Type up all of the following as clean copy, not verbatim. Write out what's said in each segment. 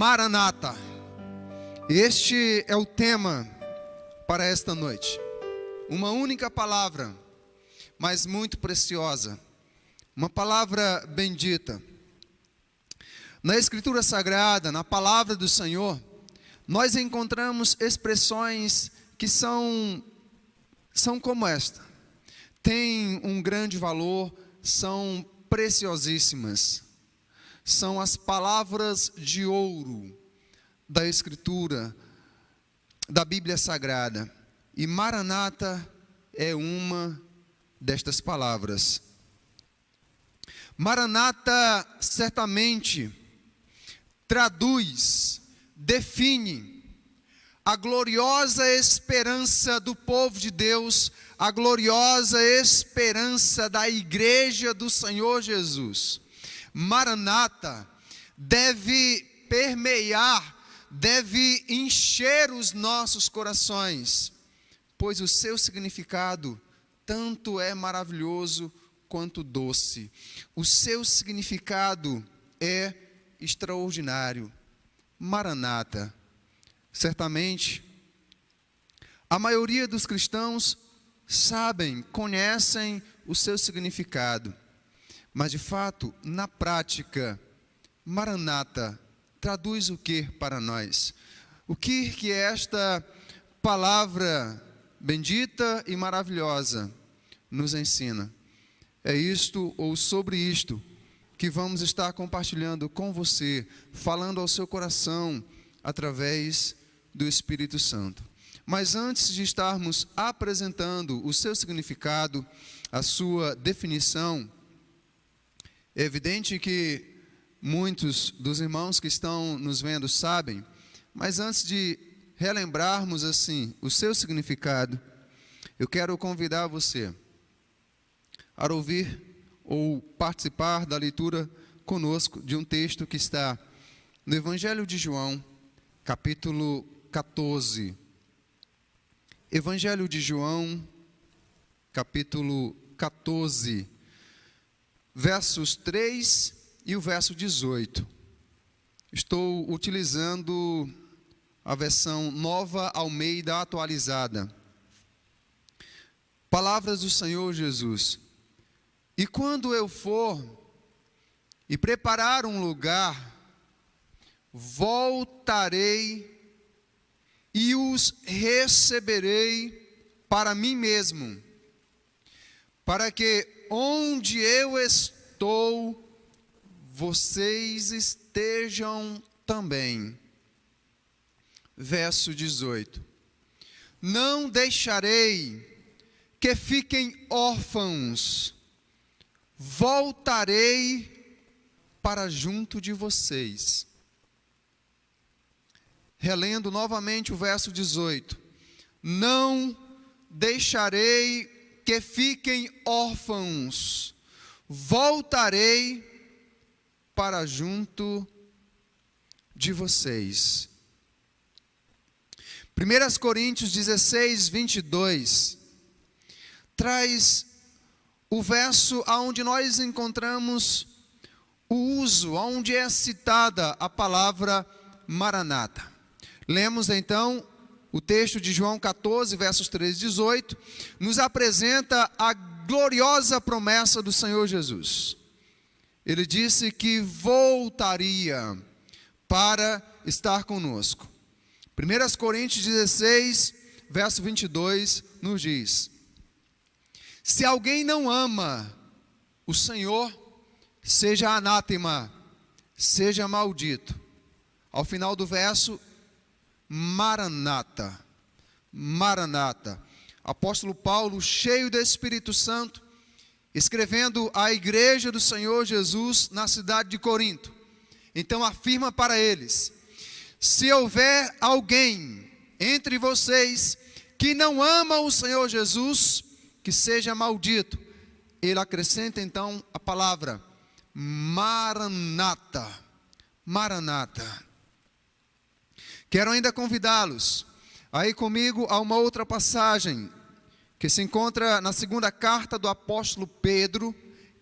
Maranata. Este é o tema para esta noite. Uma única palavra, mas muito preciosa. Uma palavra bendita. Na Escritura Sagrada, na palavra do Senhor, nós encontramos expressões que são como esta. Tem um grande valor, são preciosíssimas. São as palavras de ouro da Escritura, da Bíblia Sagrada. E Maranata é uma destas palavras. Maranata certamente traduz, define a gloriosa esperança do povo de Deus, a gloriosa esperança da igreja do Senhor Jesus. Maranata deve permear, deve encher os nossos corações, pois o seu significado tanto é maravilhoso quanto doce. O seu significado é extraordinário. Maranata. Certamente, a maioria dos cristãos sabem, conhecem o seu significado. Mas de fato, na prática, Maranata traduz o que para nós? O que é esta palavra bendita e maravilhosa nos ensina? É isto ou sobre isto que vamos estar compartilhando com você, falando ao seu coração através do Espírito Santo. Mas antes de estarmos apresentando o seu significado, a sua definição, é evidente que muitos dos irmãos que estão nos vendo sabem, mas antes de relembrarmos assim o seu significado, eu quero convidar você a ouvir ou participar da leitura conosco de um texto que está no Evangelho de João, capítulo 14. Evangelho de João, capítulo 14. Versos 3 e o verso 18. Estou utilizando a versão Nova Almeida atualizada. Palavras do Senhor Jesus. E quando eu for e preparar um lugar, voltarei e os receberei para mim mesmo, para que onde eu estou, vocês estejam também. Verso 18. Não deixarei que fiquem órfãos, voltarei para junto de vocês. Relendo novamente o verso 18. Não deixarei que fiquem órfãos, voltarei para junto de vocês. 1 Coríntios 16, 22, traz o verso onde nós encontramos o uso, onde é citada a palavra Maranata. Lemos então o texto de João 14, versos 13 e 18, nos apresenta a gloriosa promessa do Senhor Jesus. Ele disse que voltaria para estar conosco. 1 Coríntios 16, verso 22, nos diz: se alguém não ama o Senhor, seja anátema, seja maldito. Ao final do verso, Maranata, Maranata. Apóstolo Paulo, cheio do Espírito Santo, escrevendo à igreja do Senhor Jesus na cidade de Corinto, então afirma para eles: se houver alguém entre vocês que não ama o Senhor Jesus, que seja maldito. Ele acrescenta então a palavra Maranata, Maranata. Quero ainda convidá-los a ir comigo a uma outra passagem que se encontra na segunda carta do apóstolo Pedro,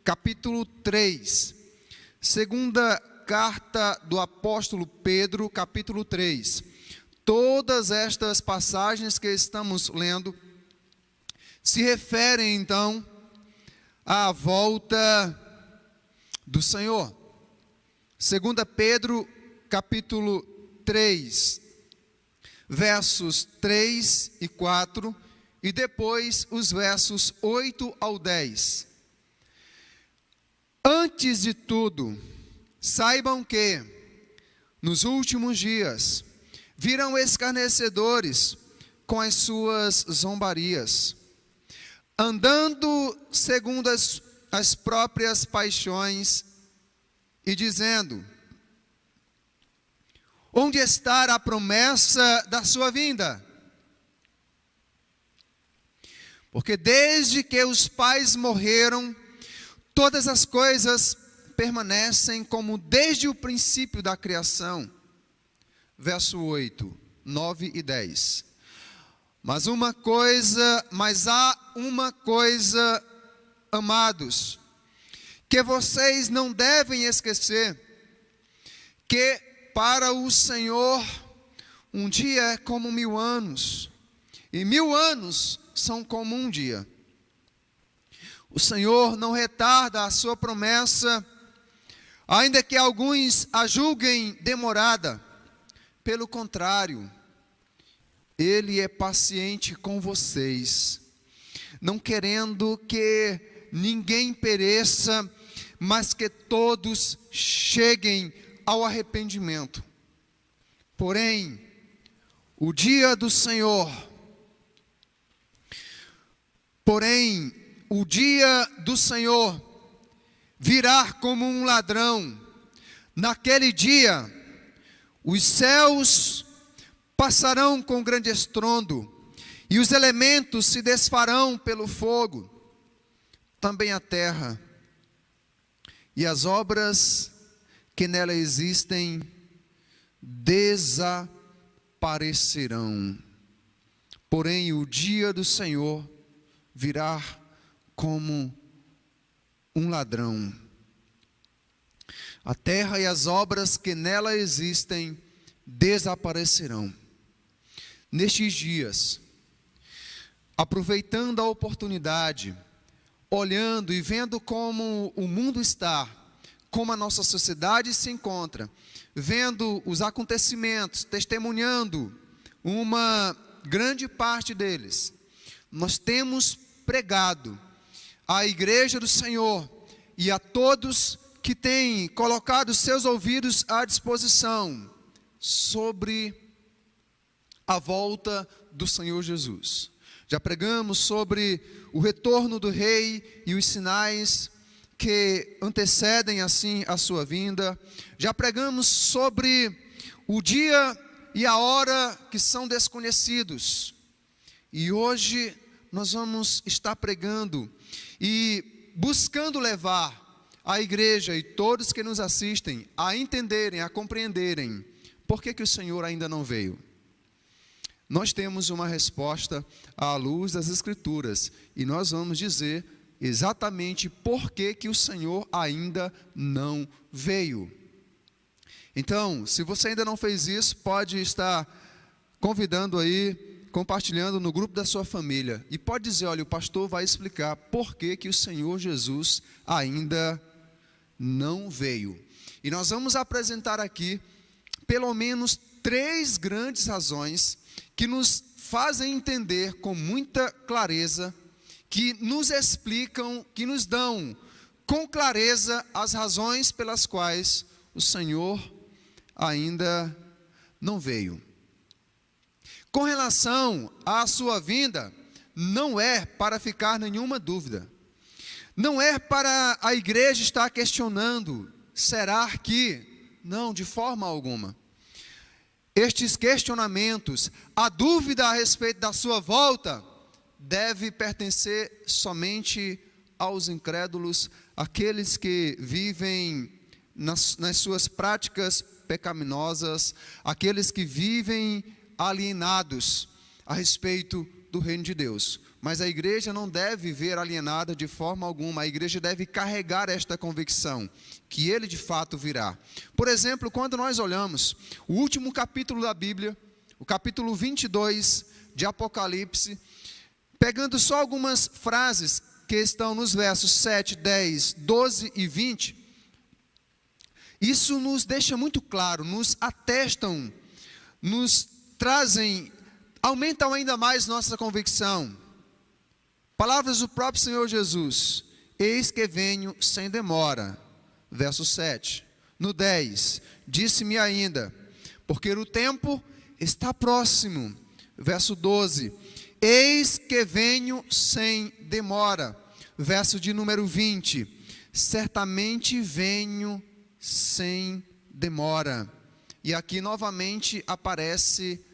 capítulo 3. Segunda carta do apóstolo Pedro, capítulo 3. Todas estas passagens que estamos lendo se referem, então, à volta do Senhor. 2 Pedro, capítulo 3, versos 3 e 4, e depois os versos 8 ao 10. Antes de tudo, saibam que, nos últimos dias, virão escarnecedores com as suas zombarias, andando segundo as próprias paixões e dizendo: onde está a promessa da sua vinda? Porque desde que os pais morreram, todas as coisas permanecem como desde o princípio da criação. Verso 8, 9 e 10. Mas há uma coisa, amados, que vocês não devem esquecer, que para o Senhor um dia é como 1000 anos, e 1000 anos são como um dia. O Senhor não retarda a sua promessa, ainda que alguns a julguem demorada. Pelo contrário, Ele é paciente com vocês, não querendo que ninguém pereça, mas que todos cheguem ao arrependimento. Porém, o dia do Senhor virá como um ladrão. Naquele dia, os céus passarão com grande estrondo, e os elementos se desfarão pelo fogo, também a terra, e as obras que nela existem desaparecerão. Porém, o dia do Senhor virá como um ladrão. A terra e as obras que nela existem desaparecerão. Nestes dias, aproveitando a oportunidade, olhando e vendo como o mundo está, como a nossa sociedade se encontra, vendo os acontecimentos, testemunhando uma grande parte deles, nós temos pregado à igreja do Senhor e a todos que têm colocado seus ouvidos à disposição sobre a volta do Senhor Jesus. Já pregamos sobre o retorno do Rei e os sinais que antecedem assim a sua vinda. Já pregamos sobre o dia e a hora que são desconhecidos. E hoje nós vamos estar pregando e buscando levar a igreja e todos que nos assistem a entenderem, a compreenderem por que o Senhor ainda não veio. Nós temos uma resposta à luz das Escrituras e nós vamos dizer exatamente por que o Senhor ainda não veio. Então, se você ainda não fez isso, pode estar convidando aí, compartilhando no grupo da sua família. E pode dizer: olha, o pastor vai explicar por que o Senhor Jesus ainda não veio. E nós vamos apresentar aqui pelo menos 3 grandes razões que nos fazem entender com muita clareza, que nos explicam, que nos dão com clareza as razões pelas quais o Senhor ainda não veio. Com relação à sua vinda, não é para ficar nenhuma dúvida. Não é para a igreja estar questionando: será que? Não, de forma alguma. Estes questionamentos, a dúvida a respeito da sua volta, deve pertencer somente aos incrédulos, aqueles que vivem nas suas práticas pecaminosas, aqueles que vivem alienados a respeito do reino de Deus. Mas a igreja não deve viver alienada de forma alguma. A igreja deve carregar esta convicção, que Ele de fato virá. Por exemplo, quando nós olhamos o último capítulo da Bíblia, o capítulo 22 de Apocalipse, pegando só algumas frases que estão nos versos 7, 10, 12 e 20, isso nos deixa muito claro, nos atestam, nos trazem, aumentam ainda mais nossa convicção. Palavras do próprio Senhor Jesus: eis que venho sem demora. Verso 7. No 10, disse-me ainda, porque o tempo está próximo. Verso 12, eis que venho sem demora. Verso de número 20, certamente venho sem demora. E aqui novamente aparece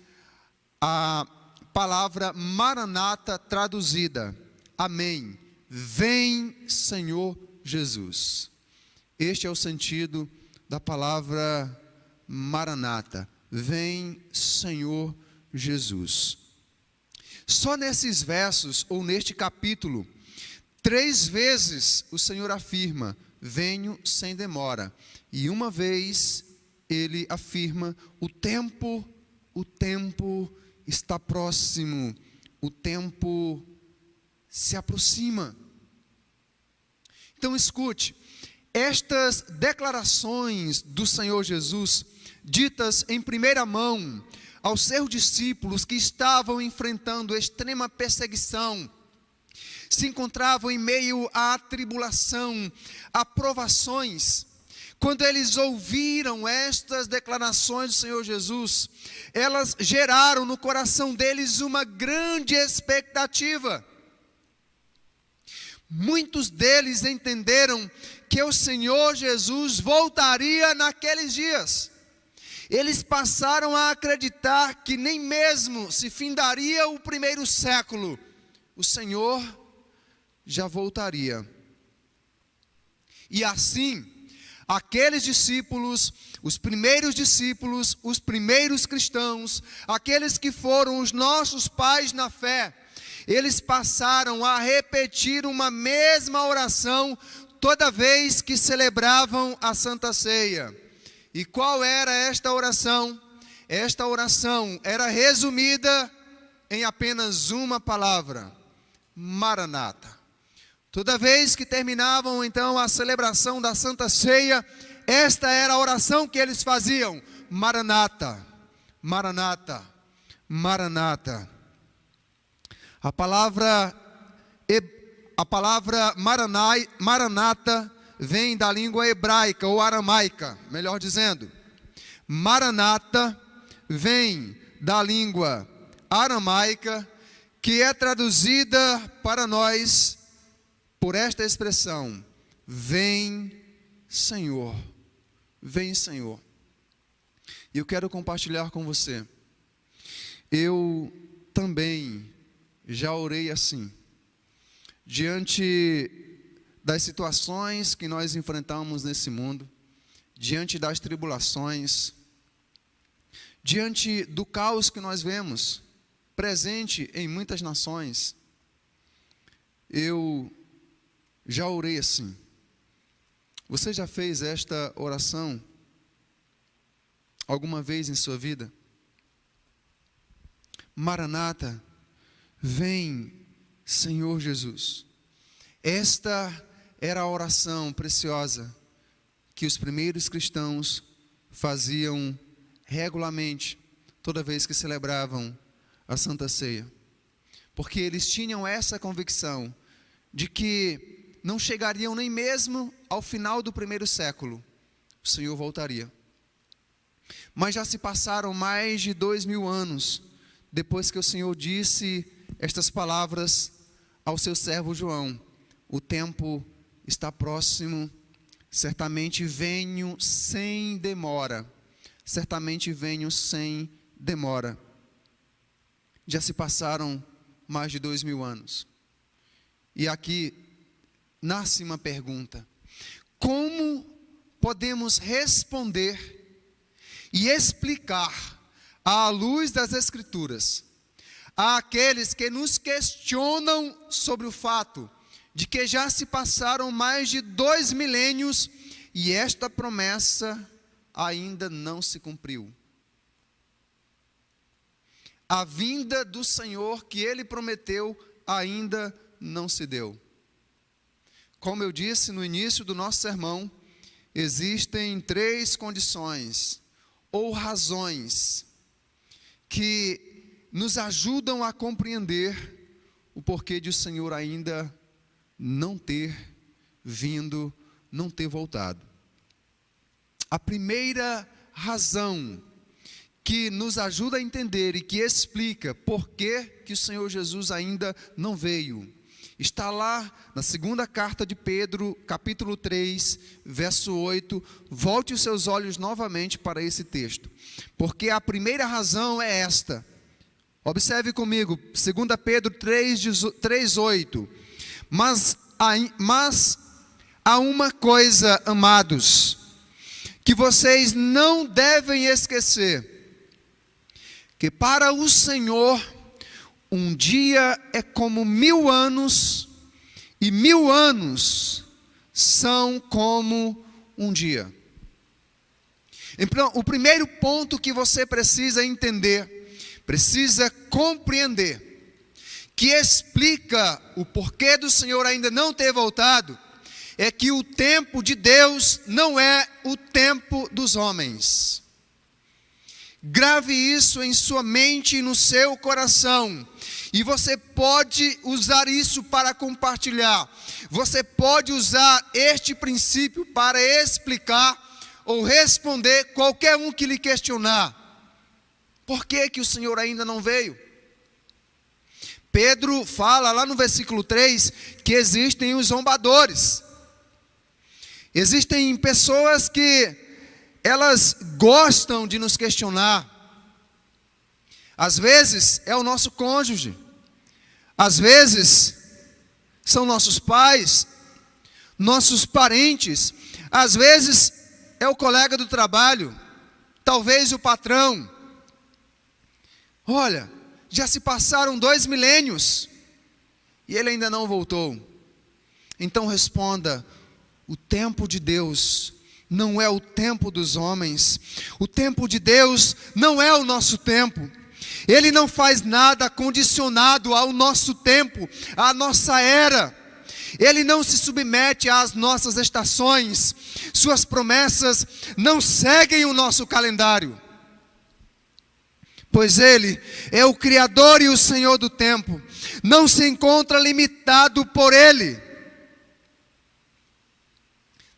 a palavra Maranata traduzida. Amém. Vem, Senhor Jesus. Este é o sentido da palavra Maranata. Vem, Senhor Jesus. Só nesses versos, ou neste capítulo, 3 vezes o Senhor afirma: venho sem demora. E uma vez Ele afirma: o tempo está próximo, o tempo se aproxima. Então escute, estas declarações do Senhor Jesus, ditas em primeira mão aos seus discípulos que estavam enfrentando extrema perseguição, se encontravam em meio à tribulação, a provações. Quando eles ouviram estas declarações do Senhor Jesus, elas geraram no coração deles uma grande expectativa. Muitos deles entenderam que o Senhor Jesus voltaria naqueles dias. Eles passaram a acreditar que nem mesmo se findaria o primeiro século, o Senhor já voltaria. E assim, aqueles discípulos, os primeiros cristãos, aqueles que foram os nossos pais na fé, eles passaram a repetir uma mesma oração toda vez que celebravam a Santa Ceia. E qual era esta oração? Esta oração era resumida em apenas uma palavra: Maranata. Toda vez que terminavam então a celebração da Santa Ceia, esta era a oração que eles faziam: Maranata, Maranata, Maranata. A palavra Maranata vem da língua hebraica ou aramaica, melhor dizendo. Maranata vem da língua aramaica, que é traduzida para nós por esta expressão: vem, Senhor, vem, Senhor. E eu quero compartilhar com você. Eu também já orei assim, diante das situações que nós enfrentamos nesse mundo, diante das tribulações, diante do caos que nós vemos presente em muitas nações. Eu já orei assim. Você já fez esta oração alguma vez em sua vida? Maranata, vem, Senhor Jesus. Esta era a oração preciosa que os primeiros cristãos faziam regularmente, toda vez que celebravam a Santa Ceia. Porque eles tinham essa convicção de que não chegariam nem mesmo ao final do primeiro século, o Senhor voltaria. Mas já se passaram mais de 2000 anos, depois que o Senhor disse estas palavras ao seu servo João: o tempo está próximo, certamente venho sem demora, certamente venho sem demora. Já se passaram mais de 2000 anos. E aqui nasce uma pergunta: como podemos responder e explicar, à luz das Escrituras, há aqueles que nos questionam sobre o fato de que já se passaram mais de 2 milênios e esta promessa ainda não se cumpriu. A vinda do Senhor que Ele prometeu ainda não se deu. Como eu disse no início do nosso sermão, existem 3 condições ou razões que nos ajudam a compreender o porquê de o Senhor ainda não ter vindo, não ter voltado. A primeira razão que nos ajuda a entender e que explica por que o Senhor Jesus ainda não veio, está lá na segunda carta de Pedro, capítulo 3, verso 8. Volte os seus olhos novamente para esse texto, porque a primeira razão é esta. Observe comigo, 2 Pedro 3, 8. Mas há uma coisa, amados, que vocês não devem esquecer, que para o Senhor, um dia é como 1000 anos, e 1000 anos são como um dia. Então, o primeiro ponto que você precisa entender, precisa compreender, que explica o porquê do Senhor ainda não ter voltado, é que o tempo de Deus não é o tempo dos homens. Grave isso em sua mente e no seu coração, e você pode usar isso para compartilhar, você pode usar este princípio para explicar ou responder qualquer um que lhe questionar. Por que o Senhor ainda não veio? Pedro fala lá no versículo 3 que existem os zombadores. Existem pessoas que elas gostam de nos questionar. Às vezes é o nosso cônjuge, às vezes são nossos pais, nossos parentes, às vezes é o colega do trabalho, talvez o patrão. Olha, já se passaram 2 milênios e ele ainda não voltou. Então responda: o tempo de Deus não é o tempo dos homens. O tempo de Deus não é o nosso tempo. Ele não faz nada condicionado ao nosso tempo, à nossa era. Ele não se submete às nossas estações. Suas promessas não seguem o nosso calendário. Pois Ele é o Criador e o Senhor do tempo. Não se encontra limitado por Ele.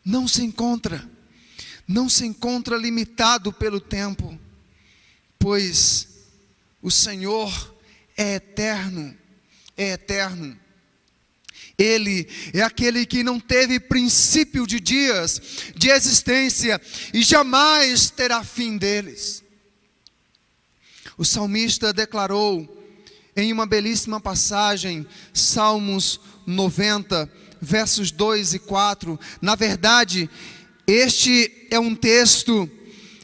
Não se encontra limitado pelo tempo, pois o Senhor é eterno, Ele é aquele que não teve princípio de dias, de existência, e jamais terá fim deles. O salmista declarou em uma belíssima passagem, Salmos 90, versos 2 e 4, na verdade, este é um texto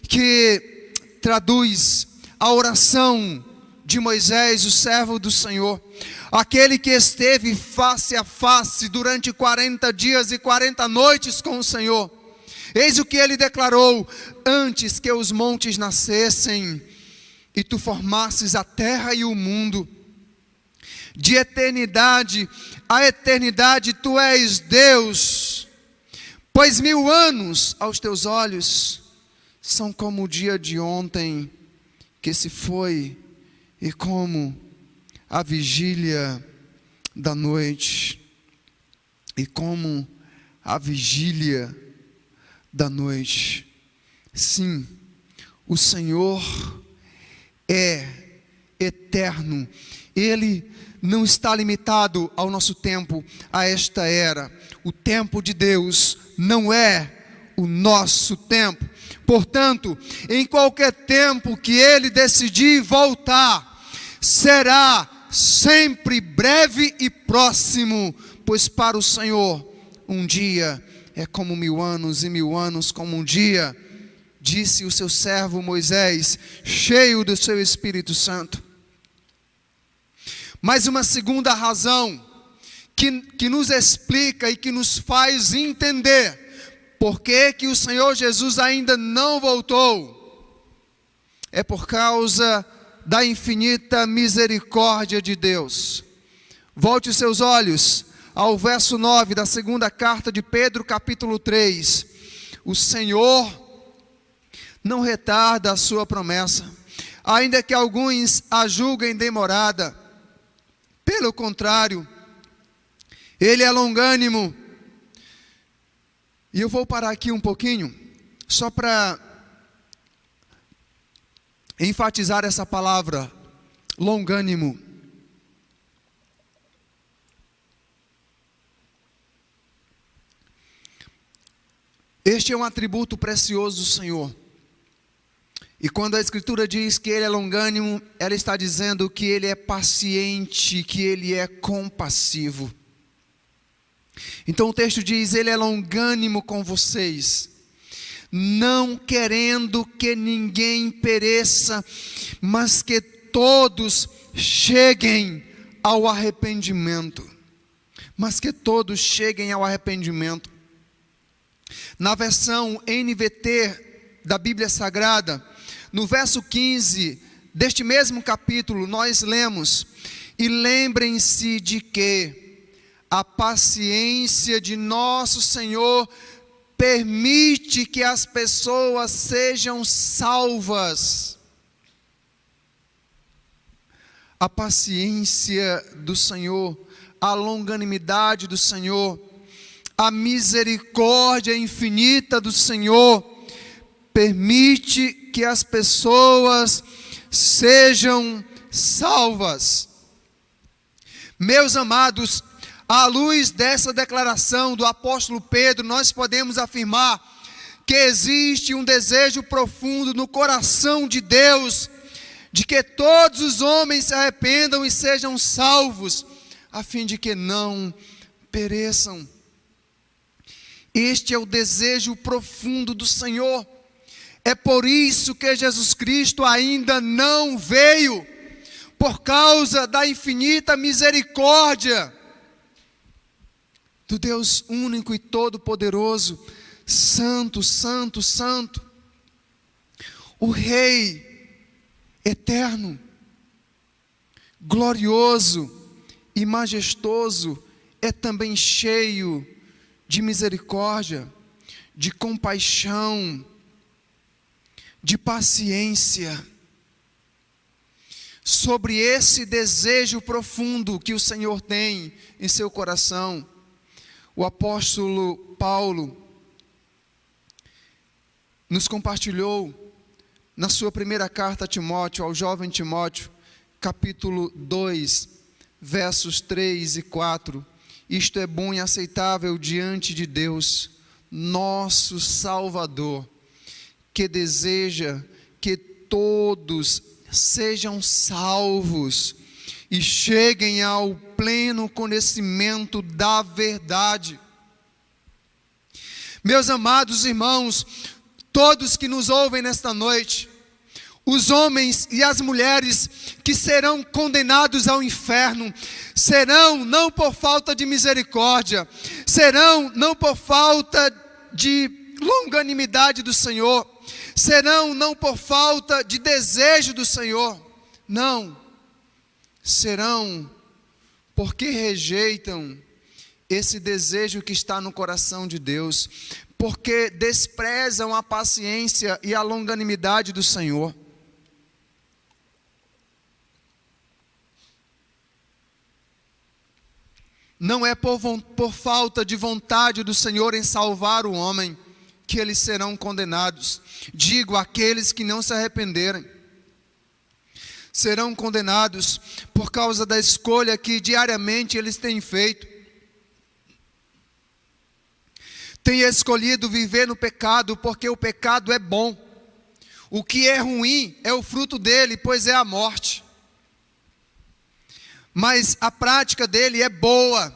que traduz a oração de Moisés, o servo do Senhor, aquele que esteve face a face durante 40 dias e 40 noites com o Senhor. Eis o que ele declarou: antes que os montes nascessem e tu formasses a terra e o mundo, de eternidade a eternidade tu és Deus, pois 1000 anos aos teus olhos são como o dia de ontem que se foi, e como a vigília da noite, e como a vigília da noite. Sim, o Senhor é eterno. Ele não está limitado ao nosso tempo, a esta era. O tempo de Deus não é o nosso tempo. Portanto, em qualquer tempo que Ele decidir voltar, será sempre breve e próximo, pois para o Senhor um dia é como 1000 anos, e 1000 anos como um dia, disse o seu servo Moisés, cheio do seu Espírito Santo. Mas uma segunda razão que nos explica e que nos faz entender por que o Senhor Jesus ainda não voltou, é por causa da infinita misericórdia de Deus. Volte os seus olhos ao verso 9 da segunda carta de Pedro, capítulo 3. O Senhor não retarda a sua promessa, ainda que alguns a julguem demorada. Pelo contrário, Ele é longânimo. E eu vou parar aqui um pouquinho, só para enfatizar essa palavra, longânimo. Este é um atributo precioso do Senhor. E quando a Escritura diz que Ele é longânimo, ela está dizendo que Ele é paciente, que Ele é compassivo. Então o texto diz: Ele é longânimo com vocês, não querendo que ninguém pereça, mas que todos cheguem ao arrependimento. Mas que todos cheguem ao arrependimento. Na versão NVT da Bíblia Sagrada, no verso 15 deste mesmo capítulo, nós lemos: e lembrem-se de que a paciência de nosso Senhor permite que as pessoas sejam salvas. A paciência do Senhor, a longanimidade do Senhor, a misericórdia infinita do Senhor permite que as pessoas sejam salvas. Meus amados, à luz dessa declaração do apóstolo Pedro, nós podemos afirmar que existe um desejo profundo no coração de Deus, de que todos os homens se arrependam e sejam salvos, a fim de que não pereçam. Este é o desejo profundo do Senhor. É por isso que Jesus Cristo ainda não veio, por causa da infinita misericórdia do Deus único e todo-poderoso, santo, santo, santo, o Rei eterno, glorioso e majestoso, é também cheio de misericórdia, de compaixão, de paciência. Sobre esse desejo profundo que o Senhor tem em seu coração, o apóstolo Paulo nos compartilhou na sua primeira carta a Timóteo, ao jovem Timóteo, capítulo 2, versos 3 e 4. Isto é bom e aceitável diante de Deus, nosso Salvador, que deseja que todos sejam salvos e cheguem ao pleno conhecimento da verdade. Meus amados irmãos, todos que nos ouvem nesta noite, os homens e as mulheres que serão condenados ao inferno, serão não por falta de misericórdia, serão não por falta de longanimidade do Senhor, serão não por falta de desejo do Senhor, não, serão porque rejeitam esse desejo que está no coração de Deus, porque desprezam a paciência e a longanimidade do Senhor. Não é por falta de vontade do Senhor em salvar o homem que eles serão condenados. Digo, aqueles que não se arrependerem serão condenados por causa da escolha que diariamente eles têm feito. Têm escolhido viver no pecado, porque o pecado é bom. O que é ruim é o fruto dele, pois é a morte. Mas a prática dele é boa.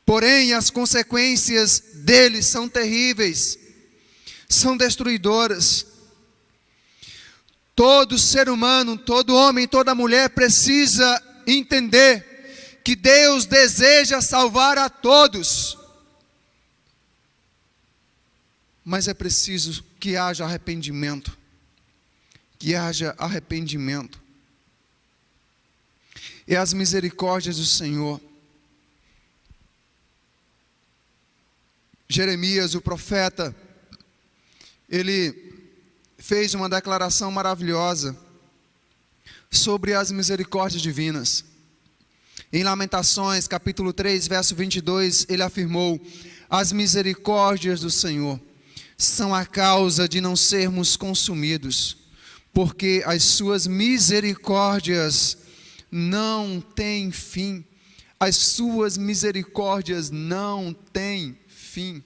Porém, as consequências dele são terríveis, são destruidoras. Todo ser humano, todo homem, toda mulher precisa entender que Deus deseja salvar a todos. Mas é preciso que haja arrependimento. Que haja arrependimento. E as misericórdias do Senhor. Jeremias, o profeta, ele fez uma declaração maravilhosa sobre as misericórdias divinas. Em Lamentações, capítulo 3, verso 22, ele afirmou: as misericórdias do Senhor são a causa de não sermos consumidos, porque as suas misericórdias não têm fim. As suas misericórdias não têm fim.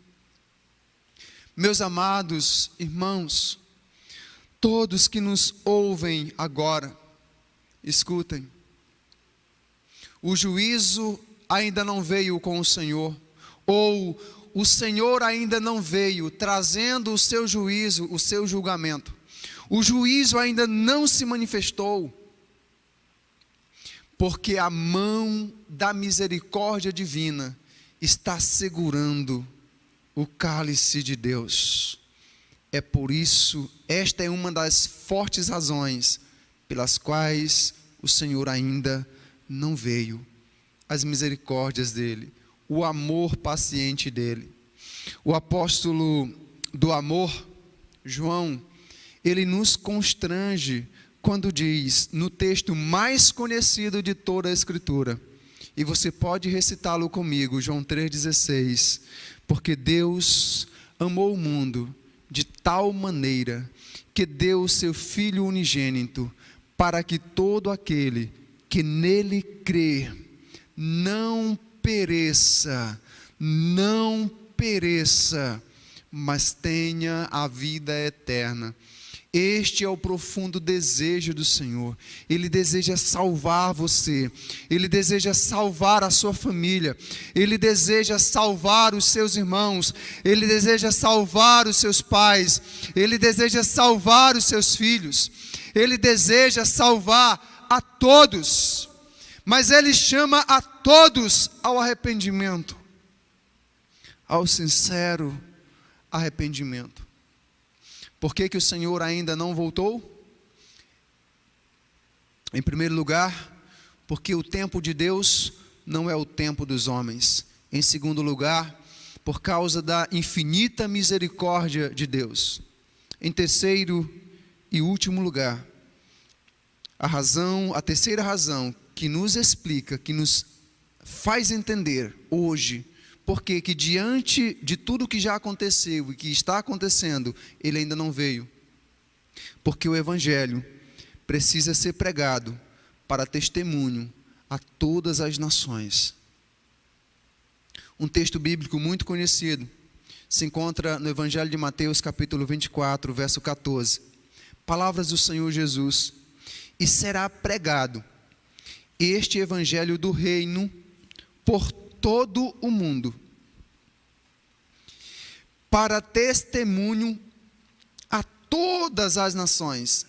Meus amados irmãos, todos que nos ouvem agora, escutem. O juízo ainda não veio com o Senhor, ou o Senhor ainda não veio trazendo o seu juízo, o seu julgamento. O juízo ainda não se manifestou, porque a mão da misericórdia divina está segurando o cálice de Deus. É por isso, esta é uma das fortes razões pelas quais o Senhor ainda não veio. As misericórdias dele, o amor paciente dele. O apóstolo do amor, João, ele nos constrange quando diz, no texto mais conhecido de toda a Escritura, e você pode recitá-lo comigo, João 3,16, porque Deus amou o mundo de tal maneira que deu o seu Filho unigênito, para que todo aquele que nele crê não pereça, mas tenha a vida eterna. Este é o profundo desejo do Senhor. Ele deseja salvar você. Ele deseja salvar a sua família. Ele deseja salvar os seus irmãos. Ele deseja salvar os seus pais. Ele deseja salvar os seus filhos. Ele deseja salvar a todos. Mas Ele chama a todos ao arrependimento. Ao sincero arrependimento. Por que o Senhor ainda não voltou? Em primeiro lugar, porque o tempo de Deus não é o tempo dos homens. Em segundo lugar, por causa da infinita misericórdia de Deus. Em terceiro e último lugar, a terceira razão que nos explica, que nos faz entender hoje, porque que diante de tudo que já aconteceu e que está acontecendo, ele ainda não veio. Porque o Evangelho precisa ser pregado para testemunho a todas as nações. Um texto bíblico muito conhecido se encontra no Evangelho de Mateus, capítulo 24, verso 14. Palavras do Senhor Jesus: e será pregado este Evangelho do reino por todo o mundo, para testemunho a todas as nações.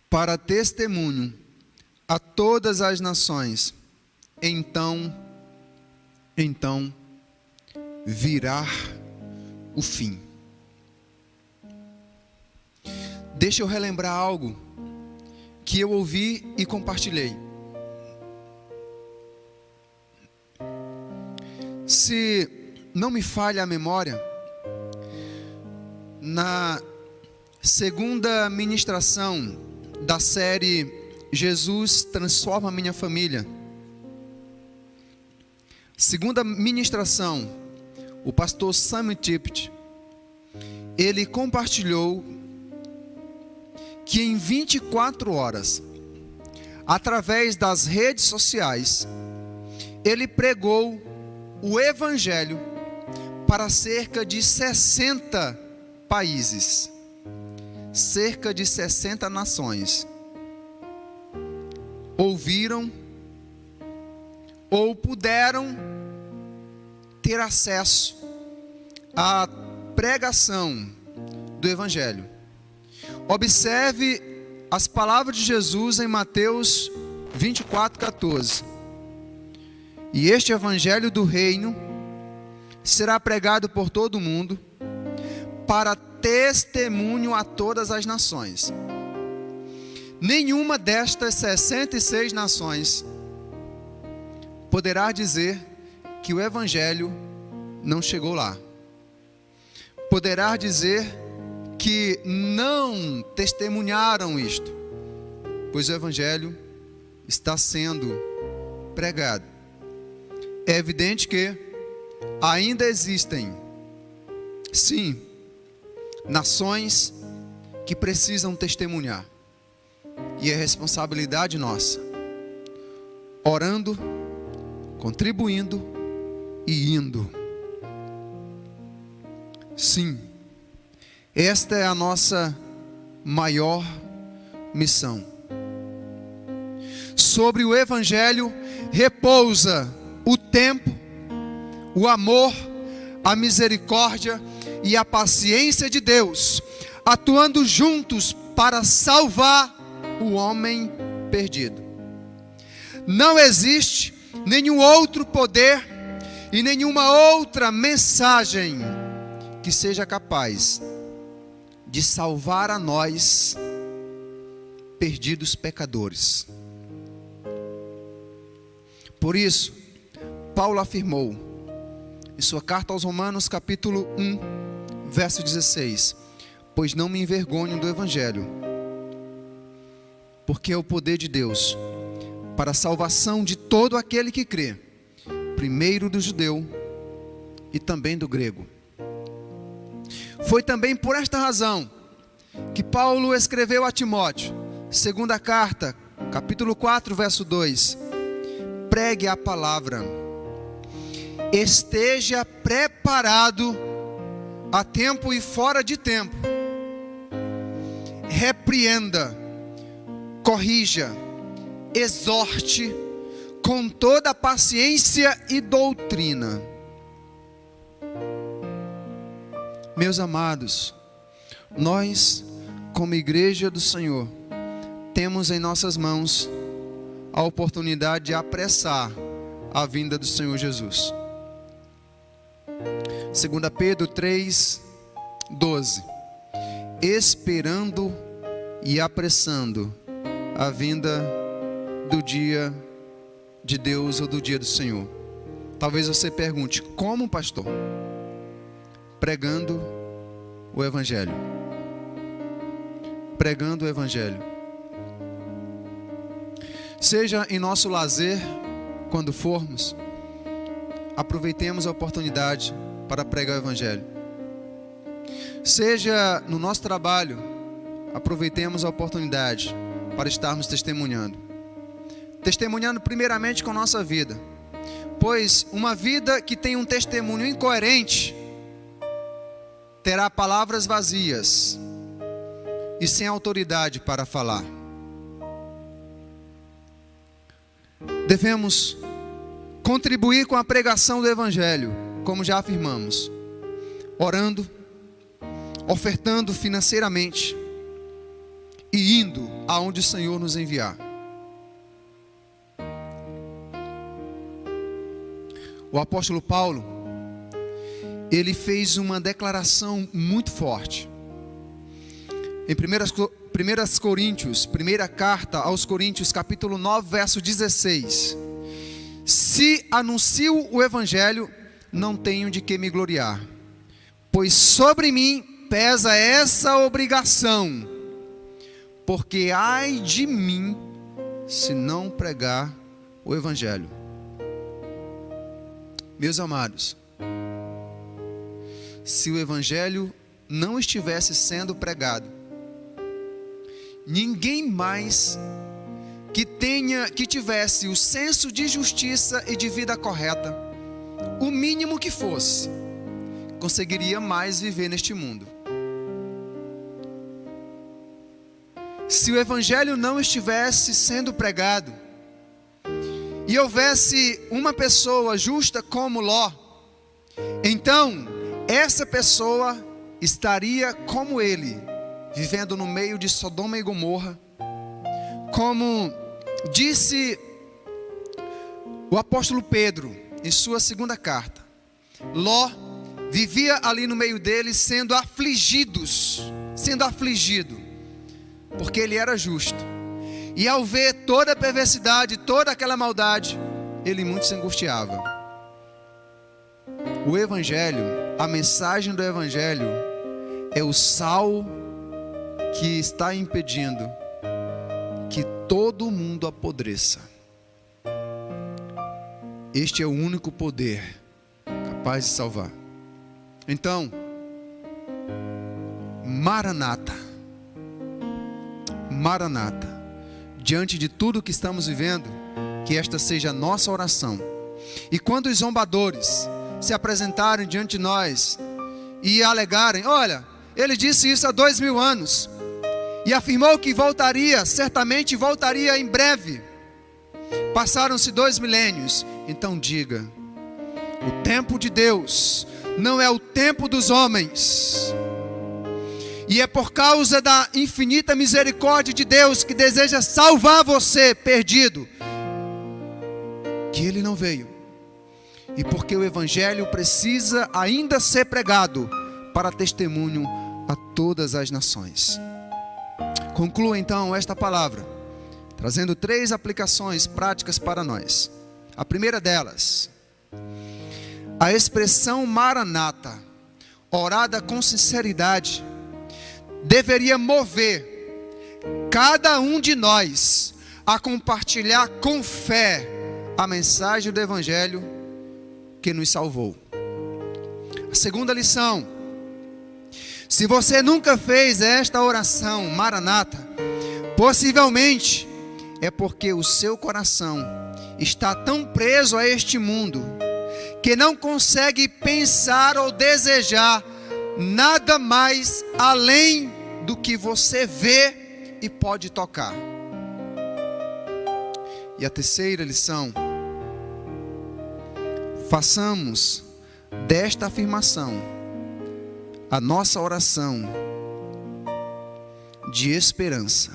Para testemunho a todas as nações, então virá o fim. Deixa eu relembrar algo que eu ouvi e compartilhei. Se não me falha a memória, na segunda ministração da série Jesus Transforma a Minha Família, segunda ministração, o pastor Sam Tippett, ele compartilhou que em 24 horas, através das redes sociais, ele pregou o Evangelho para cerca de 60 países, cerca de 60 nações. Ouviram ou puderam ter acesso à pregação do Evangelho. Observe as palavras de Jesus em Mateus 24:14. E este Evangelho do reino será pregado por todo o mundo, para testemunho a todas as nações. Nenhuma destas 66 nações poderá dizer que o Evangelho não chegou lá. Poderá dizer que não testemunharam isto, pois o Evangelho está sendo pregado. É evidente que ainda existem, sim, nações que precisam testemunhar, e é responsabilidade nossa, orando, contribuindo e indo. Sim, esta é a nossa maior missão. Sobre o Evangelho repousa o tempo, o amor, a misericórdia e a paciência de Deus, atuando juntos para salvar o homem perdido. Não existe nenhum outro poder e nenhuma outra mensagem que seja capaz de salvar a nós, perdidos pecadores. Por isso, Paulo afirmou em sua carta aos Romanos, capítulo 1, verso 16: pois não me envergonho do Evangelho, porque é o poder de Deus para a salvação de todo aquele que crê, primeiro do judeu e também do grego. Foi também por esta razão que Paulo escreveu a Timóteo, segunda carta, capítulo 4, verso 2: pregue a palavra, esteja preparado a tempo e fora de tempo, repreenda, corrija, exorte com toda paciência e doutrina. Meus amados, nós, como igreja do Senhor, temos em nossas mãos a oportunidade de apressar a vinda do Senhor Jesus. 2 Pedro 3:12: esperando e apressando a vinda do dia de Deus ou do dia do Senhor. Talvez você pergunte: como, pastor? Pregando o Evangelho. Pregando o Evangelho. Seja em nosso lazer, quando formos, aproveitemos a oportunidade para pregar o Evangelho. Seja no nosso trabalho, aproveitemos a oportunidade para estarmos testemunhando. Testemunhando primeiramente com a nossa vida, pois uma vida que tem um testemunho incoerente terá palavras vazias e sem autoridade para falar. Devemos contribuir com a pregação do Evangelho, como já afirmamos, orando, ofertando financeiramente e indo aonde o Senhor nos enviar. O apóstolo Paulo, ele fez uma declaração muito forte. Em 1 Coríntios, primeira carta aos Coríntios, capítulo 9, verso 16: se anuncio o Evangelho, não tenho de que me gloriar, pois sobre mim pesa essa obrigação, porque ai de mim se não pregar o Evangelho. Meus amados, se o Evangelho não estivesse sendo pregado, ninguém mais que tivesse o senso de justiça e de vida correta, o mínimo que fosse, conseguiria mais viver neste mundo. Se o Evangelho não estivesse sendo pregado, e houvesse uma pessoa justa como Ló, então essa pessoa estaria como ele, vivendo no meio de Sodoma e Gomorra. Como disse o apóstolo Pedro em sua segunda carta, Ló vivia ali no meio deles sendo afligido, porque ele era justo. E ao ver toda a perversidade, toda aquela maldade, ele muito se angustiava. O Evangelho, a mensagem do Evangelho, é o sal que está impedindo que todo mundo apodreça. Este é o único poder capaz de salvar. Então, Maranata, Maranata, diante de tudo que estamos vivendo, que esta seja a nossa oração. E quando os zombadores se apresentarem diante de nós e alegarem, olha, ele disse isso há 2000 anos, e afirmou que voltaria, certamente voltaria em breve. Passaram-se 2 milênios. Então diga, o tempo de Deus não é o tempo dos homens. E é por causa da infinita misericórdia de Deus, que deseja salvar você perdido, que Ele não veio. E porque o Evangelho precisa ainda ser pregado para testemunho a todas as nações. Concluo então esta palavra, trazendo 3 aplicações práticas para nós. A primeira delas, a expressão Maranata, orada com sinceridade, deveria mover cada um de nós a compartilhar com fé a mensagem do Evangelho que nos salvou. A segunda lição: se você nunca fez esta oração Maranata, possivelmente é porque o seu coração está tão preso a este mundo que não consegue pensar ou desejar nada mais além do que você vê e pode tocar. E a terceira lição: façamos desta afirmação a nossa oração de esperança.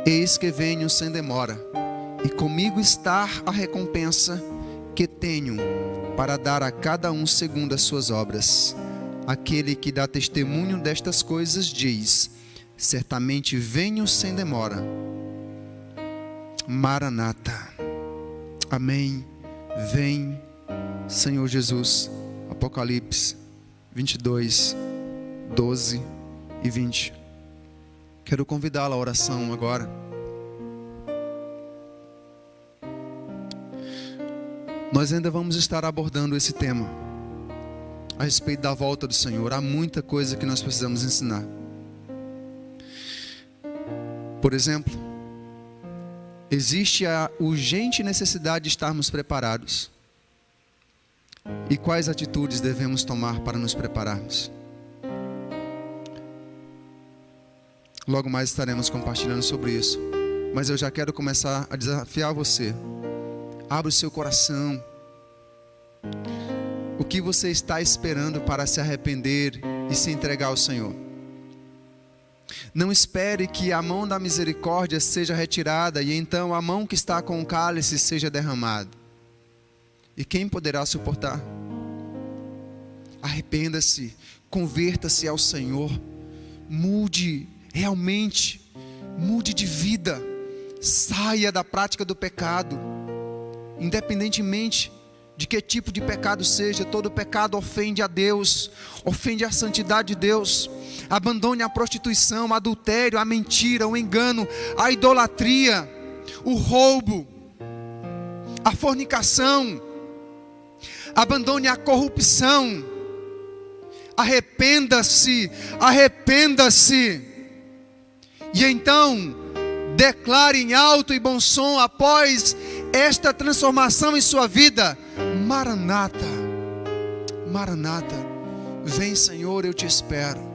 Eis que venho sem demora, e comigo está a recompensa que tenho para dar a cada um segundo as suas obras. Aquele que dá testemunho destas coisas diz: certamente venho sem demora. Maranata. Amém. Vem, Senhor Jesus. Apocalipse 22, 12 e 20. Quero convidá-la à oração agora. Nós ainda vamos estar abordando esse tema a respeito da volta do Senhor. Há muita coisa que nós precisamos ensinar. Por exemplo, existe a urgente necessidade de estarmos preparados. E quais atitudes devemos tomar para nos prepararmos? Logo mais estaremos compartilhando sobre isso. Mas eu já quero começar a desafiar você. Abra o seu coração. O que você está esperando para se arrepender e se entregar ao Senhor? Não espere que a mão da misericórdia seja retirada e então a mão que está com o cálice seja derramada. E quem poderá suportar? Arrependa-se, converta-se ao Senhor, mude realmente, mude de vida, saia da prática do pecado, independentemente de que tipo de pecado seja. Todo pecado ofende a Deus, ofende a santidade de Deus. Abandone a prostituição, o adultério, a mentira, o engano, a idolatria, o roubo, a fornicação. Abandone a corrupção. Arrependa-se, arrependa-se. E então declare em alto e bom som, após esta transformação em sua vida: Maranata, Maranata, vem Senhor, eu te espero.